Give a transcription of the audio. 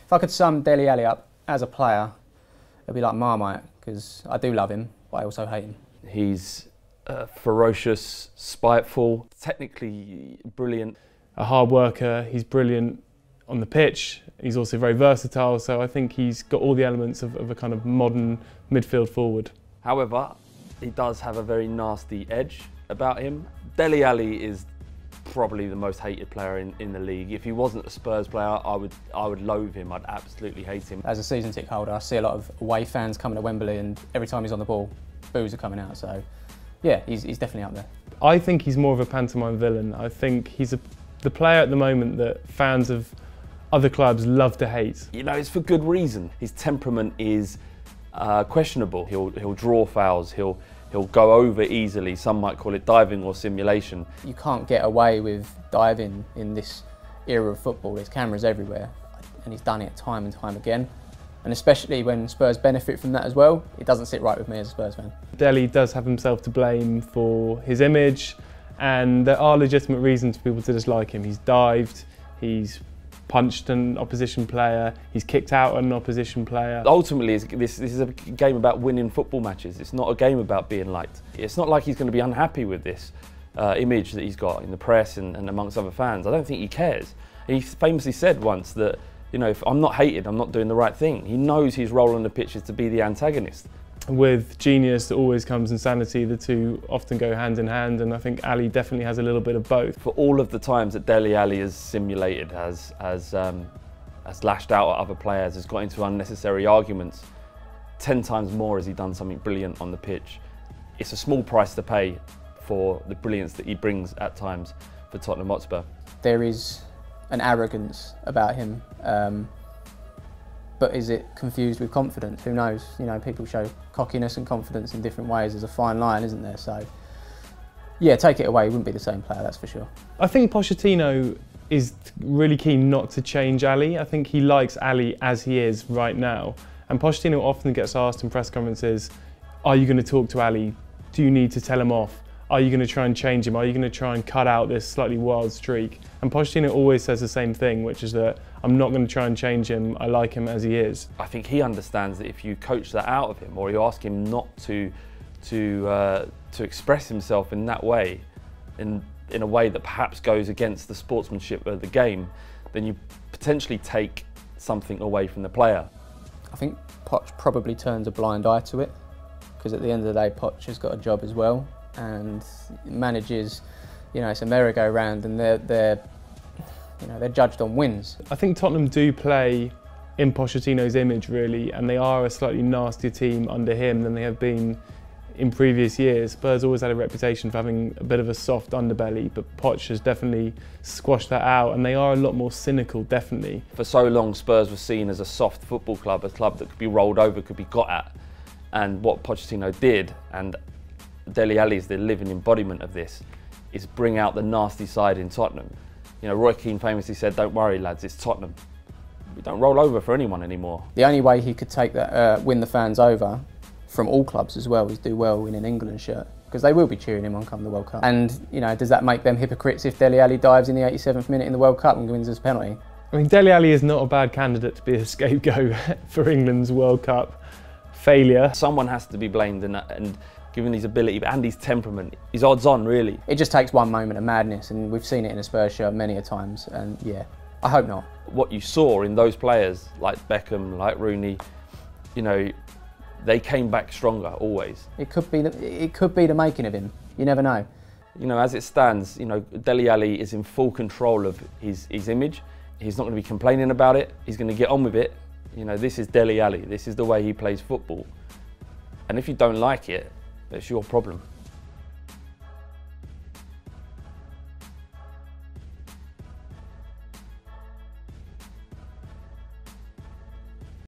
If I could sum Dele Alli up as a player, it'd be like Marmite, because I do love him, but I also hate him. He's ferocious, spiteful, technically brilliant. A hard worker, he's brilliant on the pitch. He's also very versatile, so I think he's got all the elements of a kind of modern midfield forward. However, he does have a very nasty edge about him. Dele Alli is probably the most hated player in the league. If he wasn't a Spurs player, I would loathe him. I'd absolutely hate him. As a season ticket holder, I see a lot of away fans coming to Wembley, and every time he's on the ball, boos are coming out. So, yeah, he's definitely up there. I think he's more of a pantomime villain. I think he's the player at the moment that fans of other clubs love to hate. You know, it's for good reason. His temperament is questionable. He'll draw fouls. He'll go over easily. Some might call it diving or simulation. You can't get away with diving in this era of football. There's cameras everywhere, and he's done it time and time again. And especially when Spurs benefit from that as well, it doesn't sit right with me as a Spurs fan. Dele does have himself to blame for his image, and there are legitimate reasons for people to dislike him. He's dived, he's punched an opposition player, he's kicked out an opposition player. Ultimately, this is a game about winning football matches. It's not a game about being liked. It's not like he's going to be unhappy with this image that he's got in the press and amongst other fans. I don't think he cares. He famously said once that, you know, if I'm not hated, I'm not doing the right thing. He knows his role on the pitch is to be the antagonist. With genius that always comes insanity, the two often go hand in hand, and I think Ali definitely has a little bit of both. For all of the times that Dele Alli has simulated, has lashed out at other players, has got into unnecessary arguments, 10 times more has he done something brilliant on the pitch. It's a small price to pay for the brilliance that he brings at times for Tottenham Hotspur. There is an arrogance about him, but is it confused with confidence? Who knows? You know, people show cockiness and confidence in different ways. There's a fine line, isn't there? So, yeah, take it away, he wouldn't be the same player, that's for sure. I think Pochettino is really keen not to change Ali. I think he likes Ali as he is right now. And Pochettino often gets asked in press conferences, are you going to talk to Ali? Do you need to tell him off? Are you going to try and change him? Are you going to try and cut out this slightly wild streak? And Pochettino always says the same thing, which is that I'm not going to try and change him. I like him as he is. I think he understands that if you coach that out of him, or you ask him not to express himself in that way, in a way that perhaps goes against the sportsmanship of the game, then you potentially take something away from the player. I think Poch probably turns a blind eye to it, because at the end of the day, Poch has got a job as well, and manages, you know, it's a merry-go-round, and they're judged on wins. I think Tottenham do play in Pochettino's image, really, and they are a slightly nastier team under him than they have been in previous years. Spurs always had a reputation for having a bit of a soft underbelly, but Poch has definitely squashed that out, and they are a lot more cynical, definitely. For so long, Spurs were seen as a soft football club, a club that could be rolled over, could be got at. And what Pochettino did, and Dele Alli is the living embodiment of this, is bring out the nasty side in Tottenham. You know, Roy Keane famously said, don't worry lads, it's Tottenham. We don't roll over for anyone anymore. The only way he could take that, win the fans over from all clubs as well, is do well in an England shirt, because they will be cheering him on come the World Cup. And, you know, does that make them hypocrites if Dele Alli dives in the 87th minute in the World Cup and wins as a penalty? I mean, Dele Alli is not a bad candidate to be a scapegoat for England's World Cup failure. Someone has to be blamed, and given his ability and his temperament, he's odds on, really. It just takes one moment of madness, and we've seen it in a Spurs shirt many a times, and yeah, I hope not. What you saw in those players, like Beckham, like Rooney, you know, they came back stronger, always. It could be the making of him, you never know. You know, as it stands, you know, Dele Alli is in full control of his image. He's not going to be complaining about it, he's going to get on with it. You know, this is Dele Alli, this is the way he plays football. And if you don't like it, it's your problem.